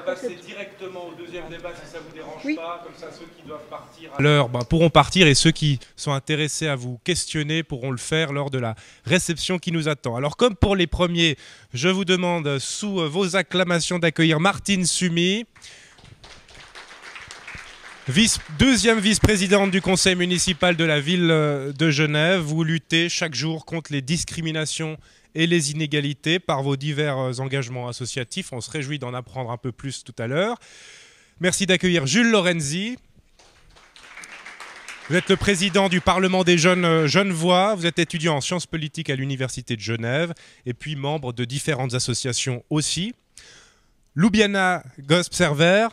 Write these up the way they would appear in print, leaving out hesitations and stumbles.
Passer directement au deuxième débat si ça vous dérange pas, comme ça ceux qui doivent partir à l'heure pourront partir et ceux qui sont intéressés à vous questionner pourront le faire lors de la réception qui nous attend. Alors comme pour les premiers, je vous demande sous vos acclamations d'accueillir Martine Sumi, deuxième vice-présidente du conseil municipal de la ville de Genève. Vous luttez chaque jour contre les discriminations et les inégalités par vos divers engagements associatifs. On se réjouit d'en apprendre un peu plus tout à l'heure. Merci d'accueillir Jules Lorenzi. Vous êtes le président du Parlement des jeunes Genevois. Vous êtes étudiant en sciences politiques à l'Université de Genève et puis membre de différentes associations aussi. Loubiana Gosp-Server.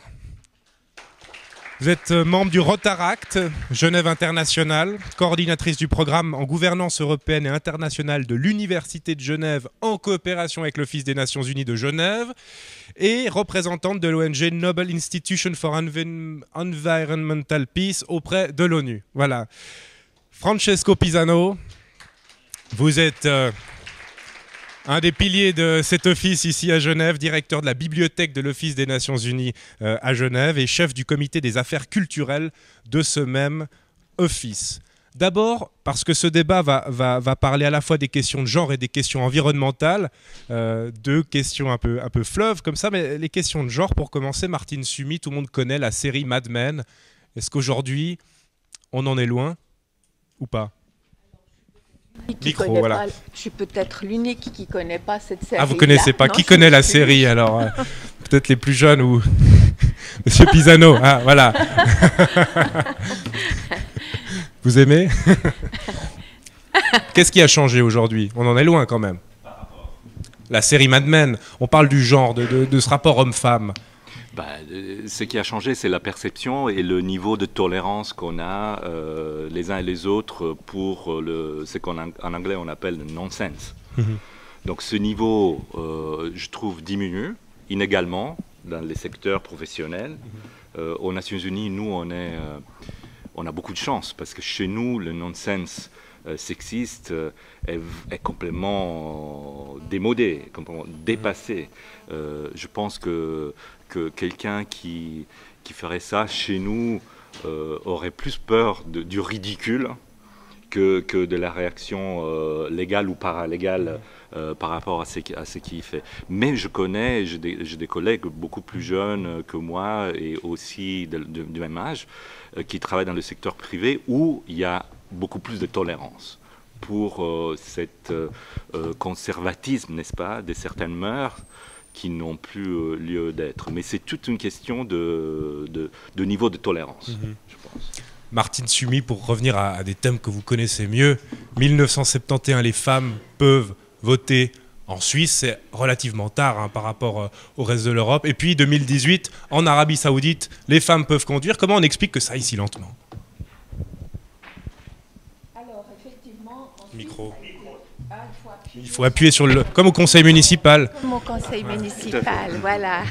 Vous êtes membre du Rotaract, Genève International, coordinatrice du programme en gouvernance européenne et internationale de l'Université de Genève en coopération avec l'Office des Nations Unies de Genève et représentante de l'ONG Noble Institution for Environmental Peace auprès de l'ONU. Voilà. Francesco Pisano, vous êtes un des piliers de cet office ici à Genève, directeur de la bibliothèque de l'Office des Nations Unies à Genève et chef du comité des affaires culturelles de ce même office. D'abord, parce que ce débat va parler à la fois des questions de genre et des questions environnementales, deux questions un peu fleuves comme ça, mais les questions de genre, pour commencer, Martine Sumi, tout le monde connaît la série Mad Men. Est-ce qu'aujourd'hui, on en est loin ou pas ? Micro, voilà. Je suis peut-être l'unique qui ne connaît pas cette série. Ah, vous ne connaissez pas. Qui connaît la série alors peut-être les plus jeunes ou Monsieur Pisano. Ah, voilà. Vous aimez? Qu'est-ce qui a changé aujourd'hui? On en est loin quand même. La série Mad Men, on parle du genre, de ce rapport homme-femme. Ce qui a changé, c'est la perception et le niveau de tolérance qu'on a les uns et les autres pour ce qu'en anglais on appelle le nonsense. Donc ce niveau, je trouve, diminue inégalement dans les secteurs professionnels. Aux Nations Unies, nous, on a beaucoup de chance parce que chez nous, le nonsense sexiste est complètement démodé, complètement dépassé. Je pense que quelqu'un qui ferait ça chez nous aurait plus peur du ridicule que de la réaction légale ou paralégale par rapport à ce qu'il fait. Mais j'ai des collègues beaucoup plus jeunes que moi et aussi du même âge qui travaillent dans le secteur privé où il y a beaucoup plus de tolérance pour cet conservatisme, n'est-ce pas, de certaines mœurs qui n'ont plus lieu d'être. Mais c'est toute une question de niveau de tolérance, je pense. Martine Sumi, pour revenir à des thèmes que vous connaissez mieux, 1971, les femmes peuvent voter en Suisse, c'est relativement tard par rapport au reste de l'Europe. Et puis 2018, en Arabie Saoudite, les femmes peuvent conduire. Comment on explique que ça aille si lentement? Alors, effectivement, Micro. Il faut appuyer sur le... Comme au conseil municipal. Comme au conseil municipal, voilà.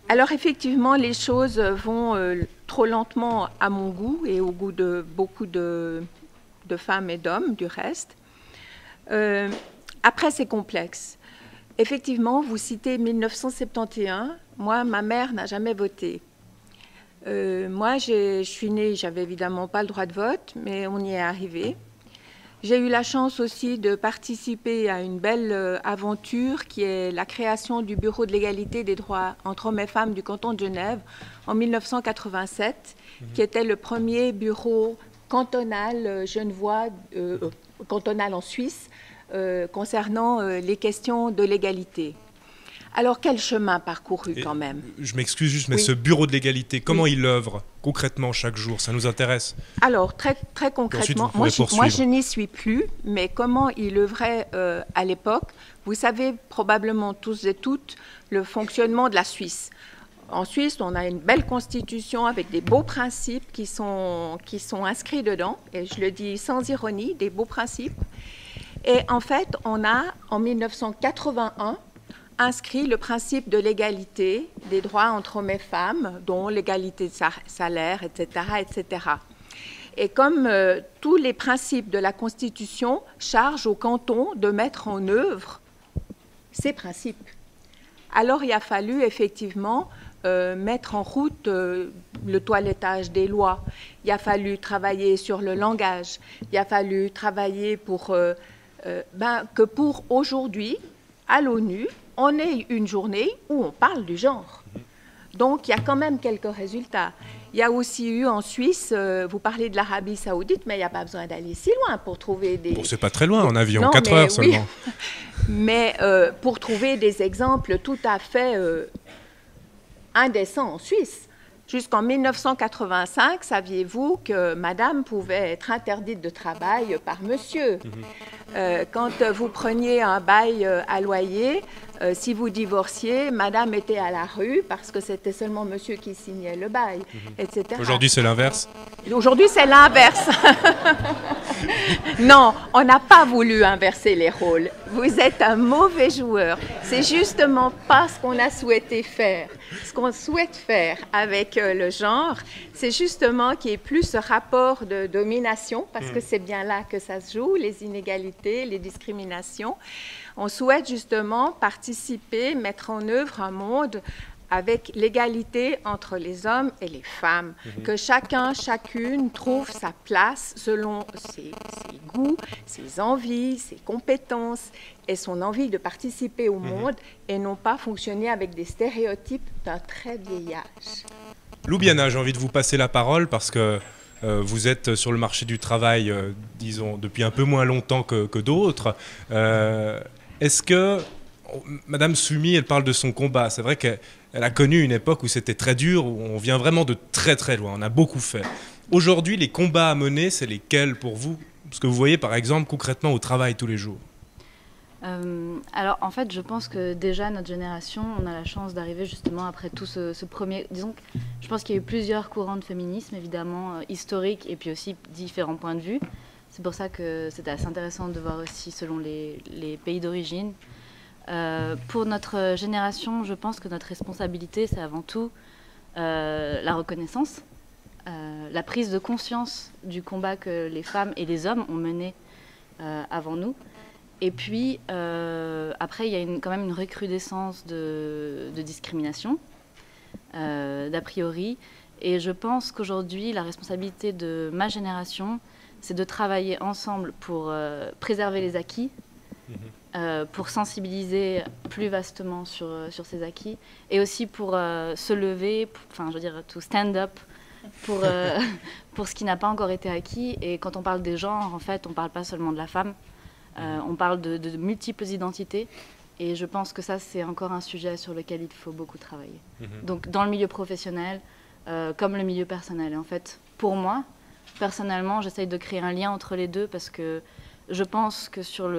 Alors, effectivement, les choses vont trop lentement à mon goût et au goût de beaucoup de femmes et d'hommes, du reste. Après, c'est complexe. Effectivement, vous citez 1971. Moi, ma mère n'a jamais voté. Moi, je suis née, j'avais évidemment pas le droit de vote, mais on y est arrivé. J'ai eu la chance aussi de participer à une belle aventure qui est la création du Bureau de l'égalité des droits entre hommes et femmes du canton de Genève en 1987, qui était le premier bureau cantonal genevois, cantonal en Suisse, concernant les questions de l'égalité. Alors, quel chemin parcouru quand même? Je m'excuse juste, mais ce bureau de l'égalité, comment il œuvre concrètement chaque jour? Ça nous intéresse. Alors, très concrètement, moi je n'y suis plus, mais comment il œuvrait à l'époque? Vous savez probablement tous et toutes le fonctionnement de la Suisse. En Suisse, on a une belle constitution avec des beaux principes qui sont inscrits dedans, et je le dis sans ironie, des beaux principes. Et en fait, on a, en 1981, inscrit le principe de l'égalité des droits entre hommes et femmes, dont l'égalité de salaire, etc., etc. Et comme tous les principes de la Constitution chargent au canton de mettre en œuvre ces principes. Alors il a fallu effectivement mettre en route le toilettage des lois. Il a fallu travailler sur le langage. Il a fallu travailler pour que pour aujourd'hui, à l'ONU, on ait une journée où on parle du genre. Donc il y a quand même quelques résultats. Il y a aussi eu en Suisse, vous parlez de l'Arabie Saoudite, mais il n'y a pas besoin d'aller si loin pour trouver des... Bon, c'est pas très loin en avion, 4 heures seulement. Oui. Mais pour trouver des exemples tout à fait indécents en Suisse. Jusqu'en 1985, saviez-vous que madame pouvait être interdite de travail par monsieur? Quand vous preniez un bail à loyer, si vous divorciez, madame était à la rue parce que c'était seulement monsieur qui signait le bail, etc. Aujourd'hui, c'est l'inverse? Aujourd'hui, c'est l'inverse. Non, on n'a pas voulu inverser les rôles. Vous êtes un mauvais joueur. C'est justement pas ce qu'on a souhaité faire. Ce qu'on souhaite faire avec le genre, c'est justement qu'il y ait plus ce rapport de domination, parce que c'est bien là que ça se joue, les inégalités, les discriminations. On souhaite justement participer, mettre en œuvre un monde avec l'égalité entre les hommes et les femmes, que chacun, chacune trouve sa place selon ses goûts, ses envies, ses compétences et son envie de participer au monde et non pas fonctionner avec des stéréotypes d'un très vieil âge. Loubiana, j'ai envie de vous passer la parole parce que vous êtes sur le marché du travail, disons, depuis un peu moins longtemps que d'autres. Est-ce que Madame Soumi, elle parle de son combat. C'est vrai qu'elle a connu une époque où c'était très dur, où on vient vraiment de très très loin. On a beaucoup fait. Aujourd'hui, les combats à mener, c'est lesquels pour vous? Ce que vous voyez par exemple concrètement au travail tous les jours. Alors en fait, je pense que déjà notre génération, on a la chance d'arriver justement après tout ce premier... Disons que je pense qu'il y a eu plusieurs courants de féminisme, évidemment, historiques et puis aussi différents points de vue. C'est pour ça que c'était assez intéressant de voir aussi selon les pays d'origine. Pour notre génération, je pense que notre responsabilité, c'est avant tout la reconnaissance, la prise de conscience du combat que les femmes et les hommes ont mené avant nous. Et puis, après, il y a quand même une recrudescence de discrimination, d'a priori. Et je pense qu'aujourd'hui, la responsabilité de ma génération, c'est de travailler ensemble pour préserver les acquis, pour sensibiliser plus vastement sur ces acquis, et aussi pour se lever, enfin, je veux dire, to stand up, pour ce qui n'a pas encore été acquis. Et quand on parle des genres, en fait, on ne parle pas seulement de la femme, on parle de multiples identités. Et je pense que ça, c'est encore un sujet sur lequel il faut beaucoup travailler. Donc, dans le milieu professionnel, comme le milieu personnel. Et en fait, pour moi, personnellement, j'essaye de créer un lien entre les deux parce que je pense que sur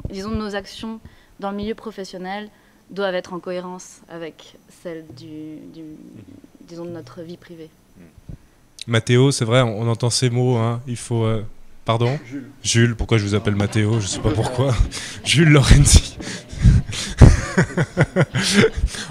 disons, nos actions dans le milieu professionnel doivent être en cohérence avec celles disons, de notre vie privée. Mathéo, c'est vrai, on entend ces mots, hein, il faut... Pardon ? Jules, pourquoi je vous appelle Mathéo? Je ne sais pas pourquoi. Jules Lorenzi.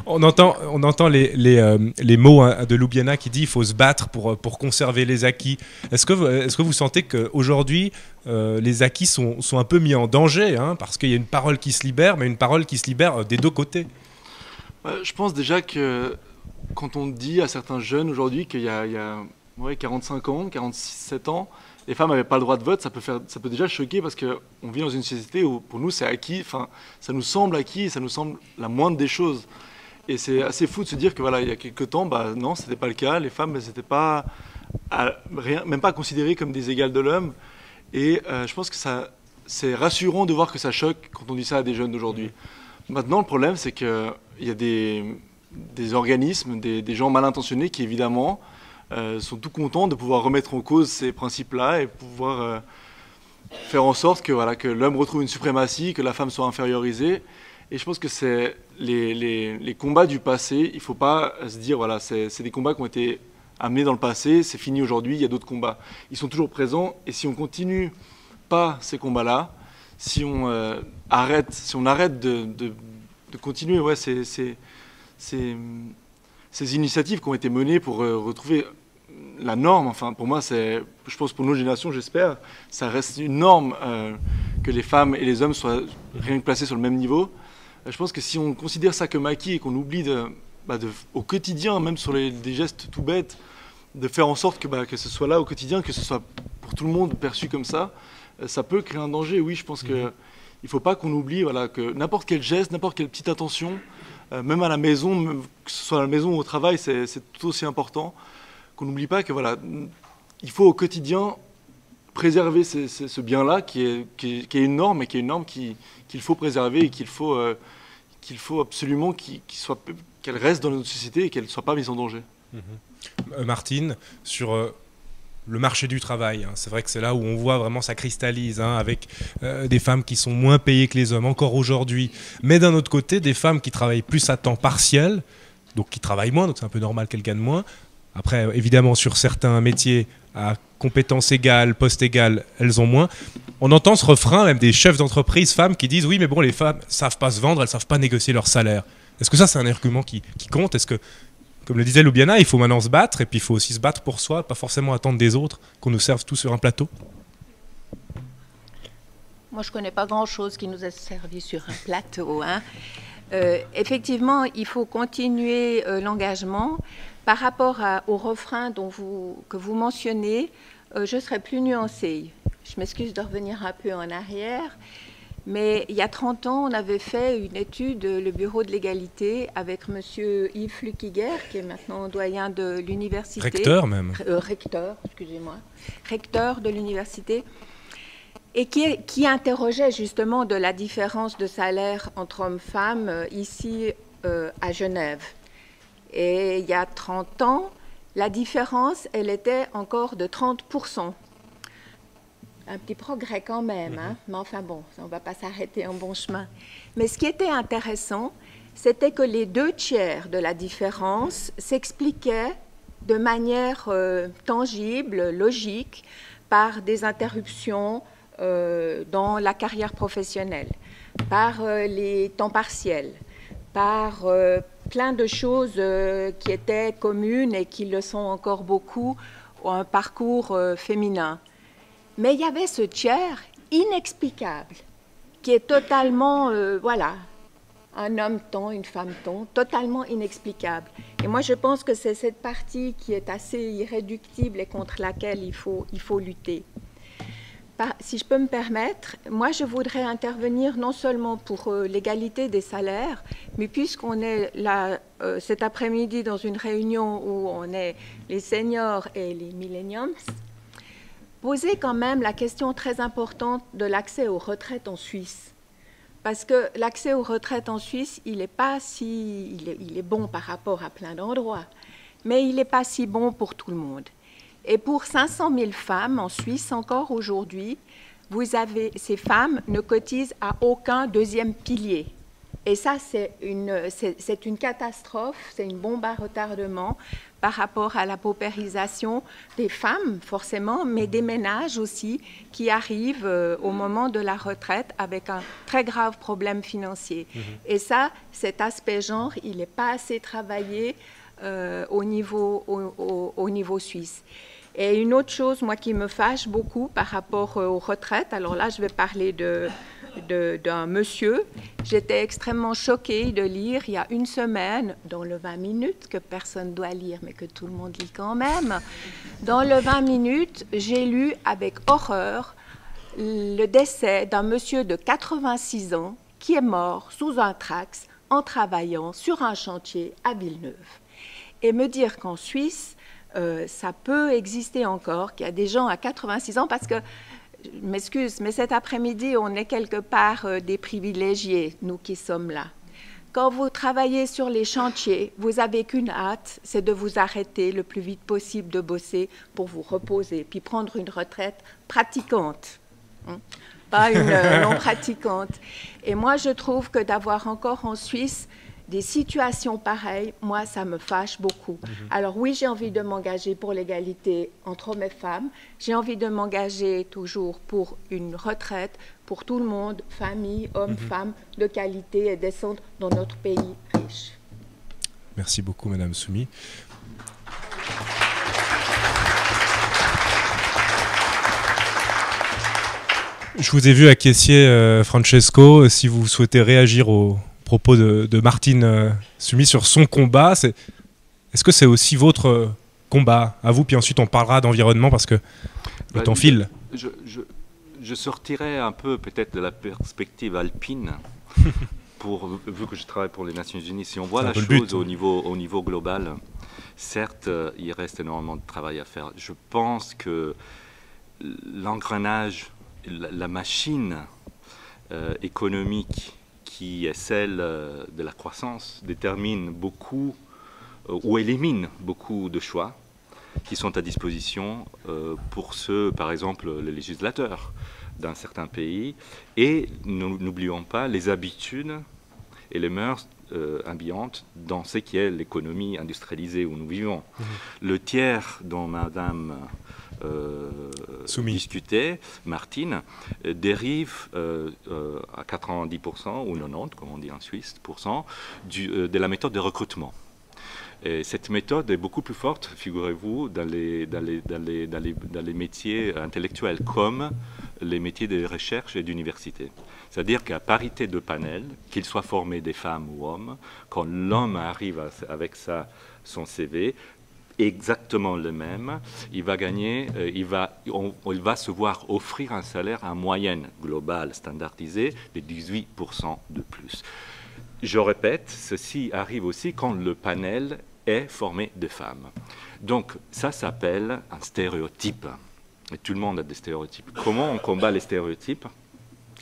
On entend les mots de Loubiana qui dit qu'il faut se battre pour conserver les acquis. Est-ce que vous sentez qu'aujourd'hui, les acquis sont un peu mis en danger, hein, parce qu'il y a une parole qui se libère, mais une parole qui se libère des deux côtés? Je pense déjà que quand on dit à certains jeunes aujourd'hui qu'il y a 45 ans, 47 ans, les femmes n'avaient pas le droit de vote, ça peut déjà choquer parce qu'on vit dans une société où pour nous c'est acquis, enfin, ça nous semble acquis et ça nous semble la moindre des choses. Et c'est assez fou de se dire que voilà, il y a quelques temps, non, ce n'était pas le cas, les femmes n'étaient pas, même pas considérées comme des égales de l'homme. Et je pense que c'est rassurant de voir que ça choque quand on dit ça à des jeunes d'aujourd'hui. Maintenant, le problème, c'est qu'il y a des organismes, des gens mal intentionnés qui évidemment sont tout contents de pouvoir remettre en cause ces principes-là et pouvoir faire en sorte que l'homme retrouve une suprématie, que la femme soit infériorisée. Et je pense que c'est les combats du passé, il ne faut pas se dire, voilà, c'est des combats qui ont été amenés dans le passé, c'est fini aujourd'hui, il y a d'autres combats. Ils sont toujours présents et si on ne continue pas ces combats-là, si on arrête de continuer ces initiatives qui ont été menées pour retrouver la norme, enfin pour moi, je pense pour nos générations, j'espère, ça reste une norme que les femmes et les hommes soient rien que placés sur le même niveau. Je pense que si on considère ça comme acquis et qu'on oublie au quotidien, même sur des gestes tout bêtes, de faire en sorte que ce soit là au quotidien, que ce soit pour tout le monde perçu comme ça peut créer un danger. Oui, je pense qu'il ne faut pas qu'on oublie que n'importe quel geste, n'importe quelle petite attention, même à la maison, que ce soit à la maison ou au travail, c'est tout aussi important. Qu'on n'oublie pas que il faut au quotidien préserver ce bien-là qui est une norme et qui est une norme qu'il faut préserver et qu'il faut absolument qu'elle reste dans notre société et qu'elle ne soit pas mise en danger. Martine, sur le marché du travail, c'est vrai que c'est là où on voit vraiment ça cristallise, avec des femmes qui sont moins payées que les hommes encore aujourd'hui, mais d'un autre côté des femmes qui travaillent plus à temps partiel, donc qui travaillent moins, donc c'est un peu normal qu'elles gagnent moins. Après, évidemment, sur certains métiers à compétences égales, postes égales, elles ont moins. On entend ce refrain, même des chefs d'entreprise femmes qui disent « Oui, mais bon, les femmes ne savent pas se vendre, elles ne savent pas négocier leur salaire. » Est-ce que ça, c'est un argument qui compte? Est-ce que, comme le disait Loubiana, il faut maintenant se battre, et puis il faut aussi se battre pour soi, pas forcément attendre des autres, qu'on nous serve tout sur un plateau? Moi, je ne connais pas grand-chose qui nous a servi sur un plateau. Effectivement, il faut continuer l'engagement. Par rapport au refrain que vous mentionnez, je serai plus nuancée. Je m'excuse de revenir un peu en arrière, mais il y a 30 ans, on avait fait une étude, le Bureau de l'égalité, avec M. Yves Flukiger, qui est maintenant doyen de l'université. Recteur même. Recteur, excusez-moi. Recteur de l'université. Et qui interrogeait justement de la différence de salaire entre hommes et femmes ici à Genève. Et il y a 30 ans, la différence, elle était encore de 30%. Un petit progrès quand même, mais enfin bon, on ne va pas s'arrêter en bon chemin. Mais ce qui était intéressant, c'était que les 2/3 de la différence s'expliquaient de manière tangible, logique, par des interruptions dans la carrière professionnelle, par les temps partiels, par plein de choses qui étaient communes et qui le sont encore beaucoup, un parcours féminin. Mais il y avait ce tiers inexplicable qui est totalement, un homme ton, une femme ton, totalement inexplicable. Et moi, je pense que c'est cette partie qui est assez irréductible et contre laquelle il faut lutter. Si je peux me permettre, moi je voudrais intervenir non seulement pour l'égalité des salaires, mais puisqu'on est là cet après-midi dans une réunion où on est les seniors et les millennials, poser quand même la question très importante de l'accès aux retraites en Suisse. Parce que l'accès aux retraites en Suisse, il est bon par rapport à plein d'endroits, mais il n'est pas si bon pour tout le monde. Et pour 500 000 femmes en Suisse, encore aujourd'hui, ces femmes ne cotisent à aucun deuxième pilier. Et ça, c'est une catastrophe, c'est une bombe à retardement par rapport à la paupérisation des femmes, forcément, mais des ménages aussi, qui arrivent au moment de la retraite avec un très grave problème financier. Et ça, cet aspect genre, il n'est pas assez travaillé au niveau suisse. Et une autre chose, moi, qui me fâche beaucoup par rapport aux retraites, alors là, je vais parler d'un monsieur. J'étais extrêmement choquée de lire, il y a une semaine, dans le 20 minutes, que personne ne doit lire, mais que tout le monde lit quand même, dans le 20 minutes, j'ai lu avec horreur le décès d'un monsieur de 86 ans qui est mort sous un trax en travaillant sur un chantier à Villeneuve. Et me dire qu'en Suisse, ça peut exister encore, qu'il y a des gens à 86 ans, parce que, je m'excuse, mais cet après-midi, on est quelque part des privilégiés, nous qui sommes là. Quand vous travaillez sur les chantiers, vous n'avez qu'une hâte, c'est de vous arrêter le plus vite possible de bosser pour vous reposer, puis prendre une retraite pratiquante, pas une non pratiquante. Et moi, je trouve que d'avoir encore en Suisse des situations pareilles, moi, ça me fâche beaucoup. Alors oui, j'ai envie de m'engager pour l'égalité entre hommes et femmes. J'ai envie de m'engager toujours pour une retraite pour tout le monde, famille, hommes, femmes, de qualité et décente dans notre pays riche. Merci beaucoup, Madame Soumi. Je vous ai vu acquiescer, Francesco. Si vous souhaitez réagir aux propos de Martine soumis sur son combat. Est-ce que c'est aussi votre combat à vous? Puis ensuite, on parlera d'environnement parce que le temps file. Je sortirais un peu peut-être de la perspective alpine, vu que je travaille pour les Nations Unies. Si on voit la chose au niveau global, certes, il reste énormément de travail à faire. Je pense que l'engrenage, la machine économique qui est celle de la croissance détermine beaucoup ou élimine beaucoup de choix qui sont à disposition pour ceux, par exemple, les législateurs d'un certain pays. Et n'oublions pas les habitudes et les mœurs ambiantes dans ce qui est l'économie industrialisée où nous vivons. Le tiers dont Madame discutait, Martine, dérive à 90% ou 90%, comme on dit en Suisse, de la méthode de recrutement. Et cette méthode est beaucoup plus forte, figurez-vous, dans les métiers intellectuels, comme les métiers de recherche et d'université. C'est-à-dire qu'à parité de panel, qu'ils soient formés des femmes ou hommes, quand l'homme arrive avec son CV, exactement le même, il va gagner, il va se voir offrir un salaire en moyenne globale standardisé de 18% de plus. Je répète, ceci arrive aussi quand le panel est formé de femmes. Donc ça s'appelle un stéréotype. Et tout le monde a des stéréotypes. Comment on combat les stéréotypes?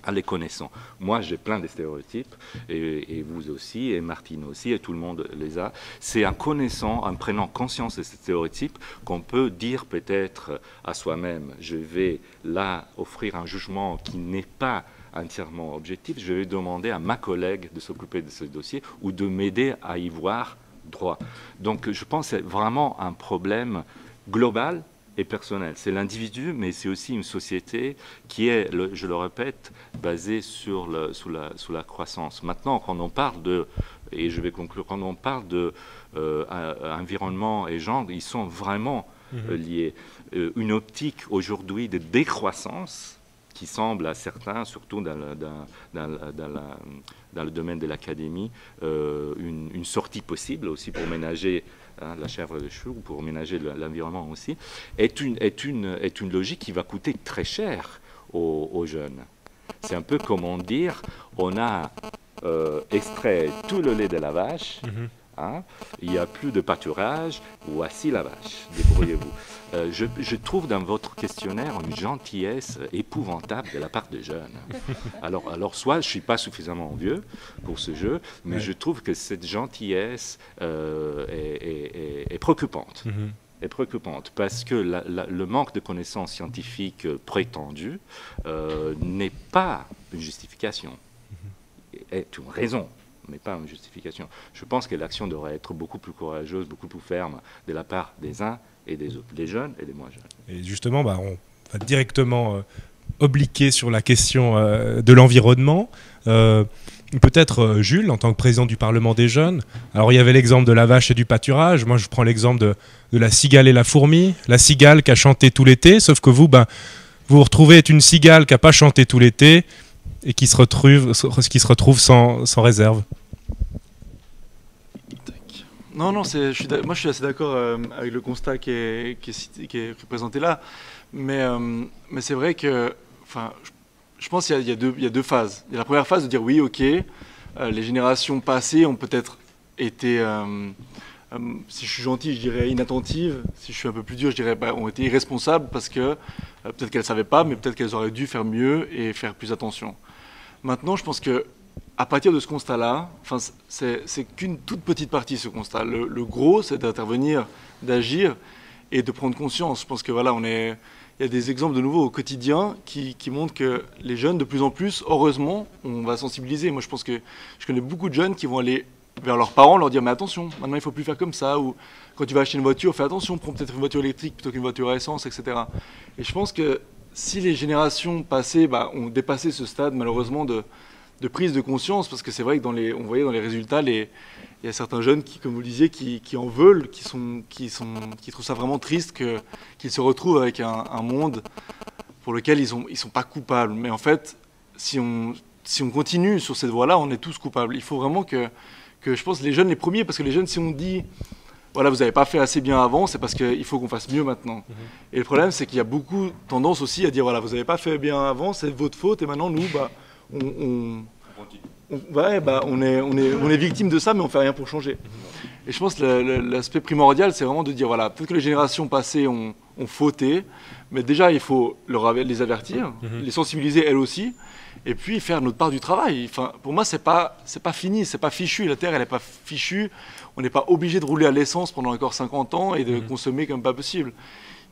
En les connaissant. Moi, j'ai plein de stéréotypes, et vous aussi, et Martine aussi, et tout le monde les a. C'est en connaissant, en prenant conscience de ces stéréotypes, qu'on peut dire peut-être à soi-même, je vais là offrir un jugement qui n'est pas entièrement objectif, je vais demander à ma collègue de s'occuper de ce dossier ou de m'aider à y voir droit. Donc je pense que c'est vraiment un problème global et personnel. C'est l'individu, mais c'est aussi une société qui est, je le répète, basée sous la croissance. Maintenant, quand on parle de, et je vais conclure, quand on parle de environnement et genre, ils sont vraiment liés. Une optique aujourd'hui de décroissance qui semble à certains, surtout dans le domaine de l'académie, une sortie possible aussi pour ménager la chèvre et le chou, pour ménager l'environnement aussi, est une logique qui va coûter très cher aux jeunes. C'est un peu comment dire, on a extrait tout le lait de la vache, il n'y a plus de pâturage, voici la vache, débrouillez-vous. Je trouve dans votre questionnaire une gentillesse épouvantable de la part des jeunes. Alors soit je ne suis pas suffisamment vieux pour ce jeu, mais je trouve que cette gentillesse est préoccupante. Est préoccupante parce que le manque de connaissances scientifiques prétendues n'est pas une justification, est une raison, mais pas une justification. Je pense que l'action devrait être beaucoup plus courageuse, beaucoup plus ferme de la part des uns et des autres, des jeunes et des moins jeunes. Et justement, on va directement obliquer sur la question de l'environnement. Peut-être Jules, en tant que président du Parlement des jeunes. Alors il y avait l'exemple de la vache et du pâturage. Moi je prends l'exemple de la cigale et la fourmi. La cigale qui a chanté tout l'été, sauf que vous vous retrouvez être une cigale qui n'a pas chanté tout l'été et qui se retrouve sans réserve. Non, moi je suis assez d'accord avec le constat qui est présenté là, mais c'est vrai que, je pense qu'il y a deux phases. Il y a la première phase de dire oui, ok, les générations passées ont peut-être été, si je suis gentil, je dirais inattentives. Si je suis un peu plus dur, je dirais ont été irresponsables parce que peut-être qu'elles ne savaient pas, mais peut-être qu'elles auraient dû faire mieux et faire plus attention. Maintenant, je pense que à partir de ce constat-là, c'est qu'une toute petite partie ce constat. Le gros, c'est d'intervenir, d'agir et de prendre conscience. Je pense que voilà, il y a des exemples de nouveau au quotidien qui montrent que les jeunes, de plus en plus, heureusement, on va sensibiliser. Moi, je pense que je connais beaucoup de jeunes qui vont aller vers leurs parents, leur dire mais attention, maintenant il ne faut plus faire comme ça, ou quand tu vas acheter une voiture, fais attention, prends peut-être une voiture électrique plutôt qu'une voiture à essence, etc. Et je pense que si les générations passées ont dépassé ce stade, malheureusement, de prise de conscience, parce que c'est vrai que on voyait dans les résultats, il y a certains jeunes qui, comme vous le disiez, qui en veulent, qui trouvent ça vraiment triste qu'ils se retrouvent avec un monde pour lequel ils sont pas coupables. Mais en fait, si si on continue sur cette voie-là, on est tous coupables. Il faut vraiment que je pense les jeunes les premiers, parce que les jeunes, si on dit voilà, vous n'avez pas fait assez bien avant, c'est parce qu'il faut qu'on fasse mieux maintenant. Et le problème, c'est qu'il y a beaucoup tendance aussi à dire voilà, vous n'avez pas fait bien avant, c'est votre faute, et maintenant nous, on est victime de ça, mais on fait rien pour changer. Et je pense que l'aspect primordial, c'est vraiment de dire voilà, peut-être que les générations passées ont fauté, mais déjà il faut les avertir, les sensibiliser elles aussi, et puis faire notre part du travail. Enfin, pour moi, c'est pas fini, c'est pas fichu. La Terre, elle n'est pas fichue. On n'est pas obligé de rouler à l'essence pendant encore 50 ans et de consommer comme pas possible.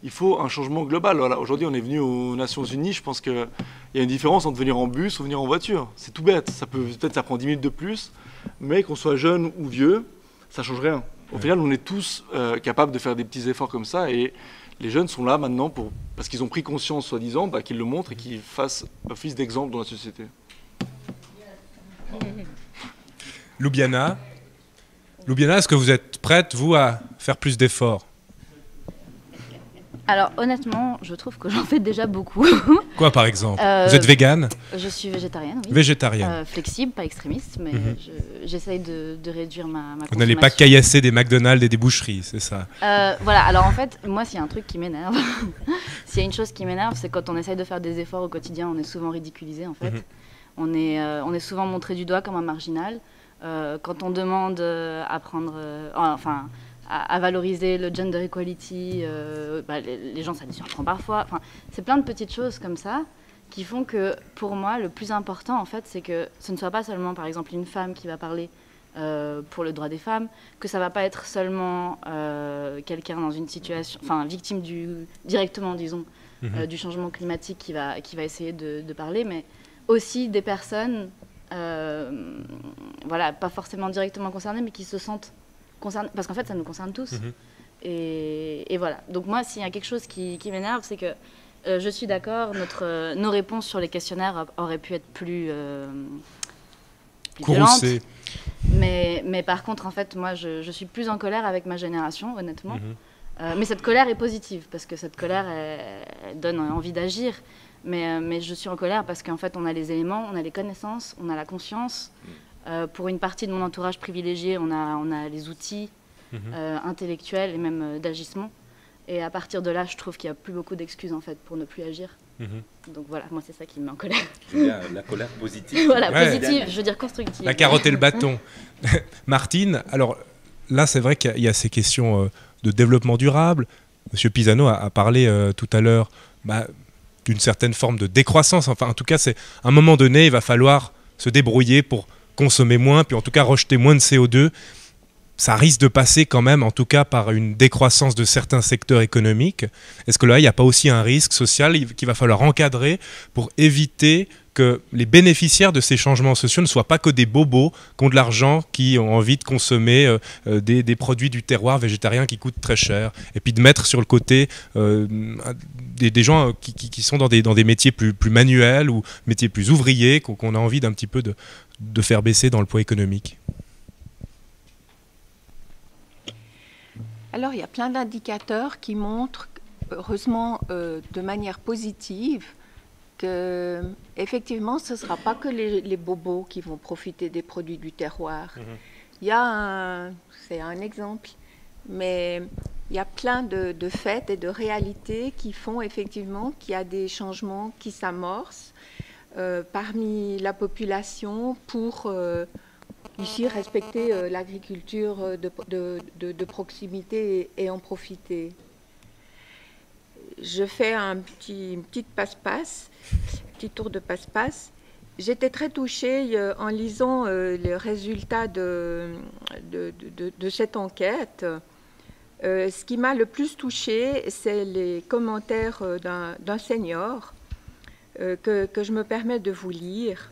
Il faut un changement global. Voilà. Aujourd'hui, on est venu aux Nations Unies. Je pense qu'il y a une différence entre venir en bus ou venir en voiture. C'est tout bête. Peut-être ça prend 10 minutes de plus, mais qu'on soit jeune ou vieux, ça change rien. Au final, on est tous capables de faire des petits efforts comme ça, et les jeunes sont là maintenant parce qu'ils ont pris conscience, soi-disant, qu'ils le montrent et qu'ils fassent office d'exemple dans la société. Loubiana, est-ce que vous êtes prête, vous, à faire plus d'efforts? Alors honnêtement, je trouve que j'en fais déjà beaucoup. Quoi par exemple? Vous êtes végane? Je suis végétarienne, oui. Végétarienne. Flexible, pas extrémiste, mais j'essaye de réduire ma consommation. Vous n'allez pas caillasser des McDonald's et des boucheries, c'est ça? Voilà, alors en fait, moi s'il y a un truc qui m'énerve, s'il y a une chose qui m'énerve, c'est quand on essaye de faire des efforts au quotidien, on est souvent ridiculisé en fait. On est souvent montré du doigt comme un marginal. Quand on demande à prendre... à valoriser le gender equality, les gens ça les surprend parfois. Enfin, c'est plein de petites choses comme ça qui font que, pour moi, le plus important, en fait, c'est que ce ne soit pas seulement, par exemple, une femme qui va parler pour le droit des femmes, que ça ne va pas être seulement quelqu'un dans une situation, enfin, victime directement, disons, du changement climatique qui va essayer de parler, mais aussi des personnes, voilà, pas forcément directement concernées, mais qui se sentent parce qu'en fait, ça nous concerne tous. Et voilà. Donc moi, s'il y a quelque chose qui m'énerve, c'est que je suis d'accord, nos réponses sur les questionnaires auraient pu être plus violentes. Mais par contre, en fait, moi, je suis plus en colère avec ma génération, honnêtement. Mais cette colère est positive, parce que cette colère, elle donne envie d'agir. Mais je suis en colère parce qu'en fait, on a les éléments, on a les connaissances, on a la conscience. Pour une partie de mon entourage privilégié, on a les outils intellectuels et même d'agissement. Et à partir de là, je trouve qu'il n'y a plus beaucoup d'excuses en fait pour ne plus agir. Donc voilà, moi c'est ça qui me met en colère. La colère positive. Voilà, positive, je veux dire constructive. La carotte et le bâton. Martine, alors là c'est vrai qu'il y a ces questions de développement durable. Monsieur Pisano a parlé tout à l'heure d'une certaine forme de décroissance. Enfin, en tout cas, c'est à un moment donné, il va falloir se débrouiller pour consommer moins, puis en tout cas rejeter moins de CO2, ça risque de passer quand même, en tout cas, par une décroissance de certains secteurs économiques. Est-ce que là, il n'y a pas aussi un risque social qu'il va falloir encadrer pour éviter que les bénéficiaires de ces changements sociaux ne soient pas que des bobos qui ont de l'argent, qui ont envie de consommer des produits du terroir végétarien qui coûtent très cher, et puis de mettre sur le côté des gens qui sont dans des métiers plus manuels ou métiers plus ouvriers, qu'on a envie d'un petit peu de faire baisser dans le poids économique? Alors, il y a plein d'indicateurs qui montrent, heureusement, de manière positive, que effectivement, ce ne sera pas que les bobos qui vont profiter des produits du terroir. Il y a c'est un exemple, mais il y a plein de faits et de réalités qui font effectivement qu'il y a des changements qui s'amorcent parmi la population pour ici respecter l'agriculture de proximité et en profiter. Je fais un petit tour de passe-passe. J'étais très touchée en lisant les résultats de cette enquête. Ce qui m'a le plus touchée, c'est les commentaires d'un senior que je me permets de vous lire.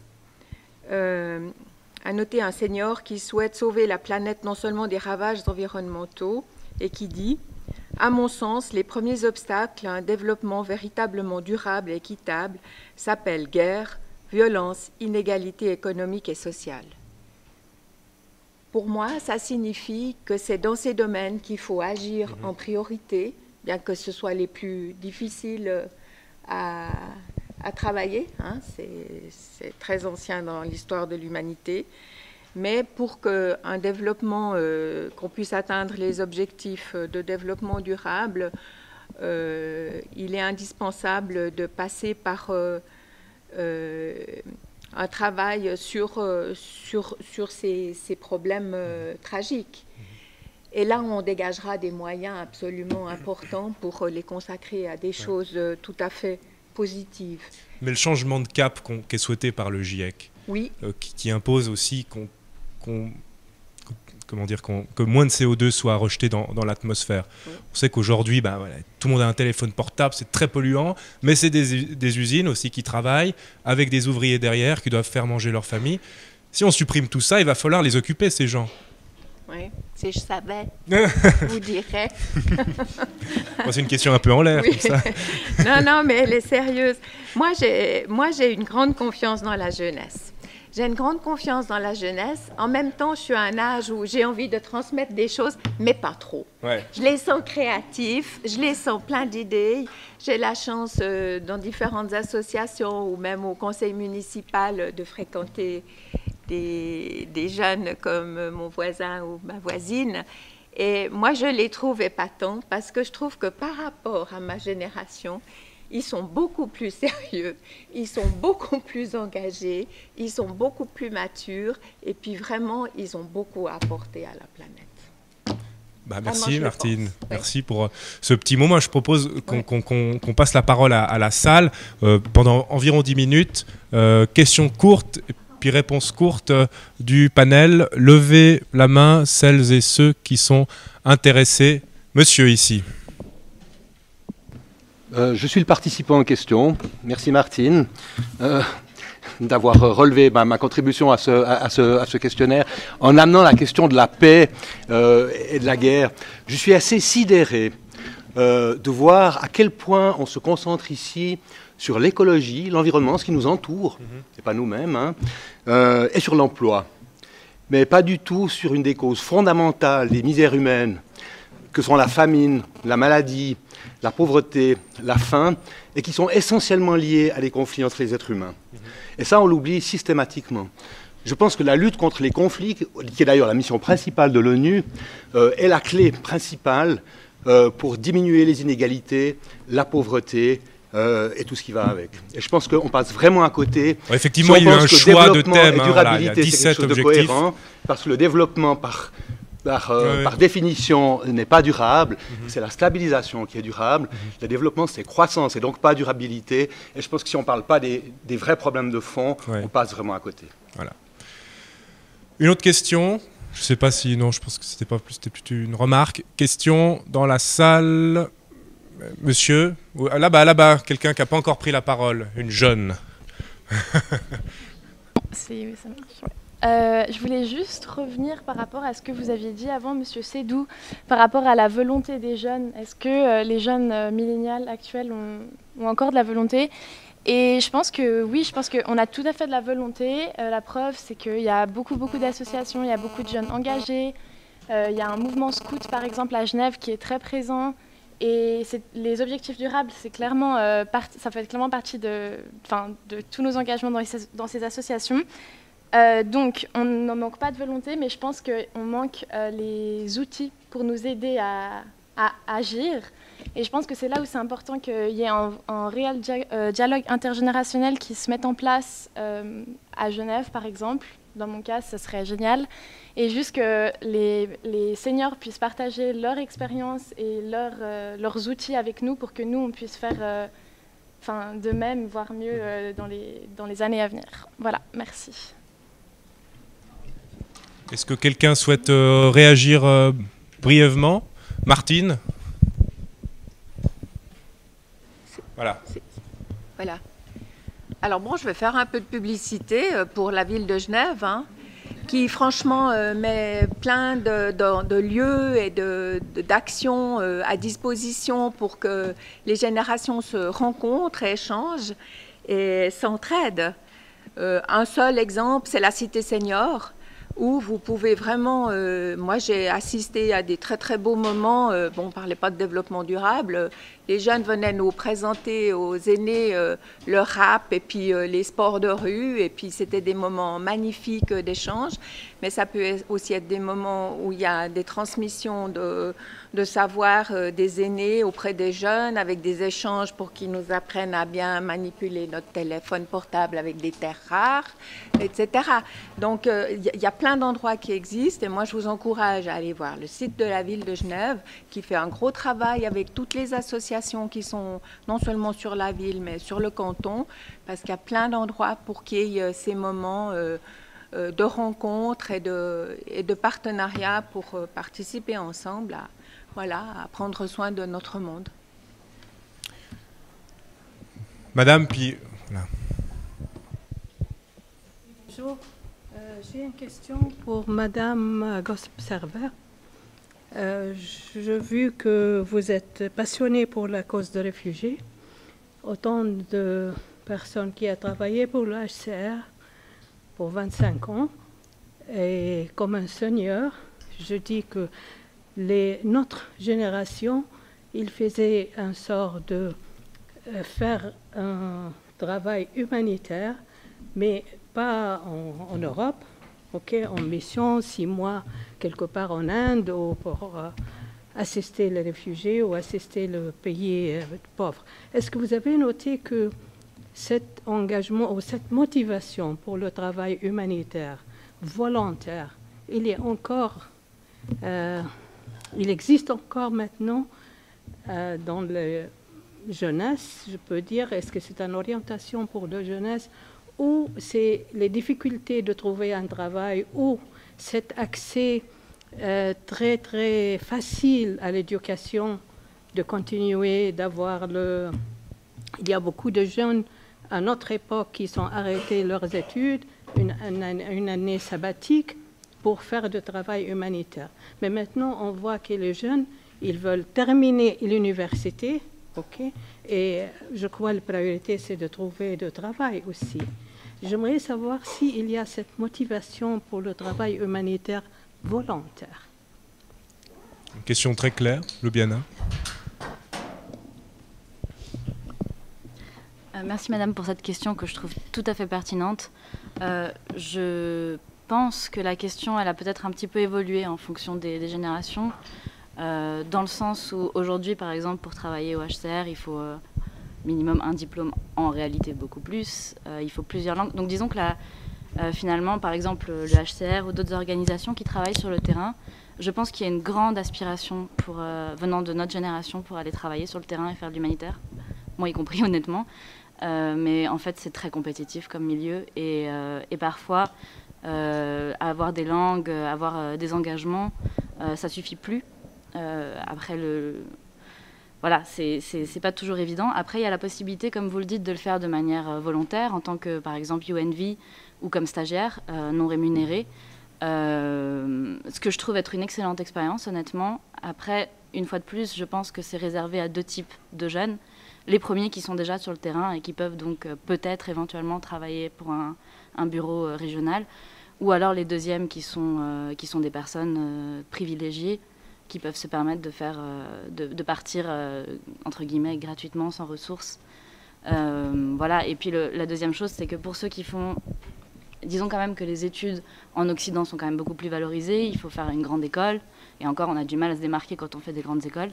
À noter un senior qui souhaite sauver la planète non seulement des ravages environnementaux et qui dit « À mon sens, les premiers obstacles à un développement véritablement durable et équitable s'appellent guerre, violence, inégalité économique et sociale. » Pour moi, ça signifie que c'est dans ces domaines qu'il faut agir en priorité, bien que ce soit les plus difficiles à à travailler, hein, c'est très ancien dans l'histoire de l'humanité, mais pour qu'un développement, qu'on puisse atteindre les objectifs de développement durable, il est indispensable de passer par un travail sur ces problèmes tragiques. Et là, on dégagera des moyens absolument importants pour les consacrer à des choses tout à fait positives. Mais le changement de cap qui est souhaité par le GIEC, oui. Qui impose aussi que moins de CO2 soit rejeté dans l'atmosphère. Oui. On sait qu'aujourd'hui, voilà, tout le monde a un téléphone portable, c'est très polluant, mais c'est des usines aussi qui travaillent avec des ouvriers derrière qui doivent faire manger leur famille. Si on supprime tout ça, il va falloir les occuper, ces gens. Oui, si je savais, vous dirais. Bon, c'est une question un peu en l'air, oui. Comme ça. Non, mais elle est sérieuse. Moi, j'ai une grande confiance dans la jeunesse. J'ai une grande confiance dans la jeunesse. En même temps, je suis à un âge où j'ai envie de transmettre des choses, mais pas trop. Ouais. Je les sens créatifs, je les sens plein d'idées. J'ai la chance, dans différentes associations ou même au conseil municipal, de fréquenter des jeunes comme mon voisin ou ma voisine. Et moi, je les trouve épatants parce que je trouve que par rapport à ma génération, ils sont beaucoup plus sérieux, ils sont beaucoup plus engagés, ils sont beaucoup plus matures et puis vraiment, ils ont beaucoup à apporter à la planète. Merci Martine, merci pour ce petit moment. Je propose qu'on passe la parole à la salle pendant environ 10 minutes. Questions courtes puis réponses courtes du panel. Levez la main celles et ceux qui sont intéressés. Monsieur ici. Je suis le participant en question. Merci Martine d'avoir relevé ma contribution à ce questionnaire en amenant la question de la paix et de la guerre. Je suis assez sidéré de voir à quel point on se concentre ici sur l'écologie, l'environnement, ce qui nous entoure, c'est pas nous-mêmes, hein, et sur l'emploi, mais pas du tout sur une des causes fondamentales des misères humaines, que sont la famine, la maladie, la pauvreté, la faim, et qui sont essentiellement liées à des conflits entre les êtres humains. Et ça, on l'oublie systématiquement. Je pense que la lutte contre les conflits, qui est d'ailleurs la mission principale de l'ONU, est la clé principale pour diminuer les inégalités, la pauvreté, et tout ce qui va avec. Et je pense qu'on passe vraiment à côté. Ouais, effectivement, il y a eu un choix de thème. Durabilité, il y a 17 objectifs. Cohérent, parce que le développement, par définition, n'est pas durable. C'est la stabilisation qui est durable. Le développement, c'est croissance et donc pas durabilité. Et je pense que si on ne parle pas des vrais problèmes de fond, on passe vraiment à côté. Voilà. Une autre question. Je ne sais pas si... Non, je pense que c'était plutôt une remarque. Question dans la salle... Monsieur, là-bas, quelqu'un qui n'a pas encore pris la parole, une jeune. Ça marche. Je voulais juste revenir par rapport à ce que vous aviez dit avant, Monsieur Sédou, par rapport à la volonté des jeunes. Est-ce que les jeunes millénials actuels ont encore de la volonté? Et je pense que oui, je pense qu'on a tout à fait de la volonté. La preuve, c'est qu'il y a beaucoup d'associations, il y a beaucoup de jeunes engagés. Il y a un mouvement scout, par exemple, à Genève, qui est très présent. Et les objectifs durables, c'est clairement, ça fait clairement partie de tous nos engagements dans ces associations. Donc, on n'en manque pas de volonté, mais je pense qu'on manque les outils pour nous aider à agir. Et je pense que c'est là où c'est important qu'il y ait un réel dialogue intergénérationnel qui se mette en place à Genève, par exemple. Dans mon cas, ce serait génial. Et juste que les seniors puissent partager leur expérience et leurs outils avec nous pour que nous, on puisse faire de même, voire mieux dans les années à venir. Voilà, merci. Est-ce que quelqu'un souhaite réagir brièvement? Martine? Voilà. Voilà. Alors bon, je vais faire un peu de publicité pour la ville de Genève, qui franchement met plein de lieux et d'actions à disposition pour que les générations se rencontrent, échangent et s'entraident. Un seul exemple, c'est la Cité Senior, où vous pouvez vraiment... moi, j'ai assisté à des très très beaux moments. Bon, on ne parlait pas de développement durable. Les jeunes venaient nous présenter aux aînés le rap et puis les sports de rue. Et puis, c'était des moments magnifiques d'échange. Mais ça peut aussi être des moments où il y a des transmissions de savoir des aînés auprès des jeunes, avec des échanges pour qu'ils nous apprennent à bien manipuler notre téléphone portable avec des terres rares, etc. Donc, il y a plein d'endroits qui existent. Et moi, je vous encourage à aller voir le site de la ville de Genève, qui fait un gros travail avec toutes les associations qui sont non seulement sur la ville, mais sur le canton, parce qu'il y a plein d'endroits pour qu'il y ait ces moments de rencontres et de partenariats pour participer ensemble à prendre soin de notre monde. Madame, puis... Voilà. Bonjour, j'ai une question pour Madame Gosp-Server. J'ai vu que vous êtes passionnée pour la cause des réfugiés. Autant de personnes qui ont travaillé pour le HCR pour 25 ans. Et comme un seigneur, je dis que notre génération, il faisait un sort de faire un travail humanitaire, mais pas en Europe, en mission, 6 mois quelque part en Inde, ou pour assister les réfugiés ou assister le pays pauvre. Est-ce que vous avez noté que cet engagement ou cette motivation pour le travail humanitaire volontaire, il existe encore maintenant dans la jeunesse, je peux dire? Est-ce que c'est une orientation pour la jeunesse, ou c'est les difficultés de trouver un travail, ou cet accès très très facile à l'éducation, de continuer d'avoir le... Il y a beaucoup de jeunes à notre époque qui ont arrêté leurs études, une année sabbatique, pour faire du travail humanitaire. Mais maintenant, on voit que les jeunes, ils veulent terminer l'université, et je crois que la priorité, c'est de trouver du travail aussi. J'aimerais savoir s'il y a cette motivation pour le travail humanitaire volontaire. Une question très claire, Lubiana. Merci Madame pour cette question que je trouve tout à fait pertinente. Je pense que la question, elle a peut-être un petit peu évolué en fonction des générations, dans le sens où aujourd'hui, par exemple, pour travailler au HCR, il faut minimum un diplôme, en réalité beaucoup plus, il faut plusieurs langues. Donc disons que finalement, par exemple, le HCR ou d'autres organisations qui travaillent sur le terrain, je pense qu'il y a une grande aspiration venant de notre génération pour aller travailler sur le terrain et faire de l'humanitaire, moi y compris honnêtement. Mais en fait, c'est très compétitif comme milieu et parfois, avoir des langues, avoir des engagements, ça suffit plus. Après, voilà, c'est pas toujours évident. Après, il y a la possibilité, comme vous le dites, de le faire de manière volontaire, en tant que, par exemple, UNV ou comme stagiaire, non rémunéré. Ce que je trouve être une excellente expérience, honnêtement. Après, une fois de plus, je pense que c'est réservé à 2 types de jeunes. Les premiers qui sont déjà sur le terrain et qui peuvent donc peut-être éventuellement travailler pour un bureau régional, ou alors les deuxièmes qui sont des personnes privilégiées, qui peuvent se permettre de partir, entre guillemets, gratuitement, sans ressources. Voilà. Et puis la deuxième chose, c'est que pour ceux qui font... Disons quand même que les études en Occident sont quand même beaucoup plus valorisées. Il faut faire une grande école. Et encore, on a du mal à se démarquer quand on fait des grandes écoles.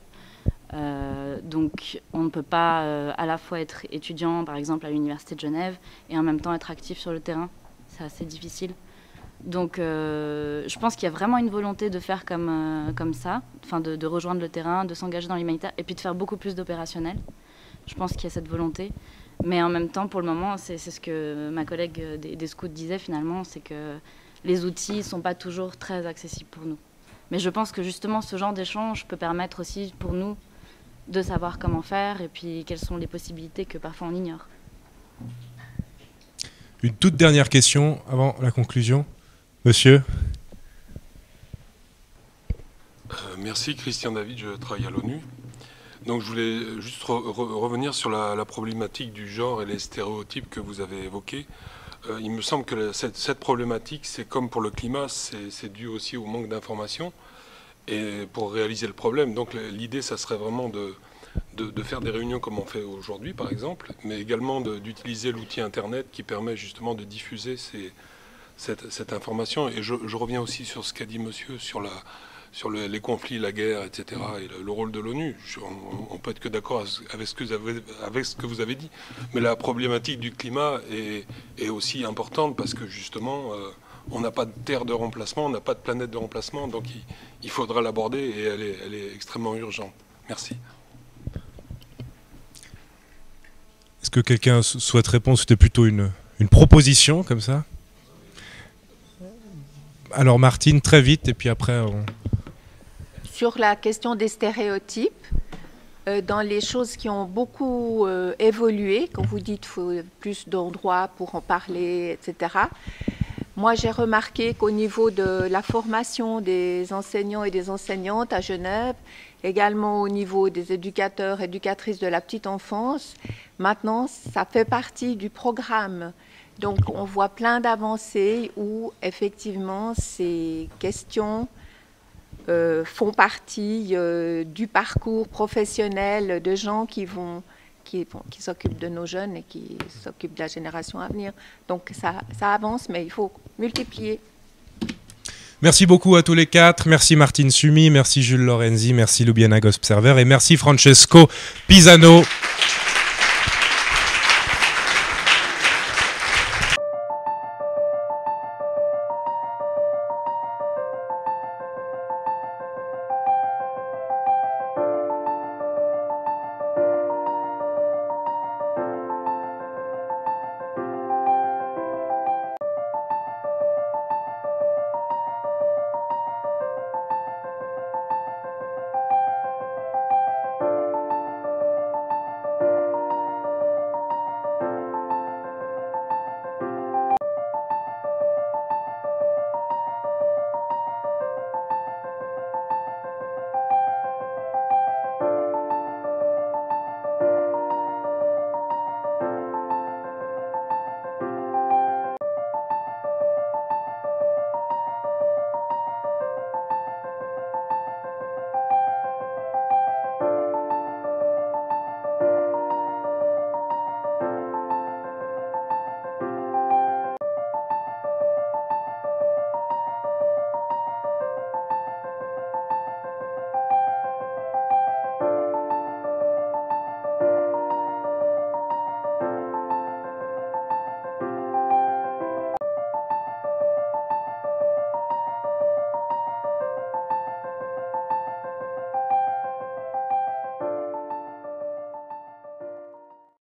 Donc, on ne peut pas à la fois être étudiant, par exemple, à l'Université de Genève, et en même temps être actif sur le terrain. C'est assez difficile. Donc, je pense qu'il y a vraiment une volonté de faire comme ça, enfin de rejoindre le terrain, de s'engager dans l'humanitaire, et puis de faire beaucoup plus d'opérationnel. Je pense qu'il y a cette volonté. Mais en même temps, pour le moment, c'est ce que ma collègue des scouts disait finalement, c'est que les outils ne sont pas toujours très accessibles pour nous. Mais je pense que justement, ce genre d'échange peut permettre aussi pour nous de savoir comment faire et puis quelles sont les possibilités que parfois on ignore. Une toute dernière question avant la conclusion. Monsieur. Merci, Christian David, je travaille à l'ONU. Donc je voulais juste revenir sur la problématique du genre et les stéréotypes que vous avez évoqués. il me semble que cette problématique, c'est comme pour le climat, c'est dû aussi au manque d'information et pour réaliser le problème. Donc l'idée, ça serait vraiment de faire des réunions comme on fait aujourd'hui, par exemple, mais également d'utiliser l'outil Internet qui permet justement de diffuser cette information. Et je reviens aussi sur ce qu'a dit monsieur sur les conflits, la guerre, etc., et le rôle de l'ONU. On peut être que d'accord avec ce que vous avez dit. Mais la problématique du climat est aussi importante parce que justement, on n'a pas de terre de remplacement, on n'a pas de planète de remplacement, donc il faudra l'aborder et elle est extrêmement urgente. Merci. Est-ce que quelqu'un souhaite répondre? C'était plutôt une proposition, comme ça. Alors Martine, très vite, et puis après... Sur la question des stéréotypes, dans les choses qui ont beaucoup évolué, quand vous dites qu'il faut plus d'endroits pour en parler, etc., moi j'ai remarqué qu'au niveau de la formation des enseignants et des enseignantes à Genève, également au niveau des éducateurs et éducatrices de la petite enfance, maintenant ça fait partie du programme. Donc on voit plein d'avancées où effectivement ces questions font partie du parcours professionnel de gens qui s'occupent de nos jeunes et qui s'occupent de la génération à venir. Donc ça avance, mais il faut multiplier. Merci beaucoup à tous les quatre. Merci Martine Sumi, merci Jules Lorenzi, merci Lubiana Gosp-Server et merci Francesco Pisano.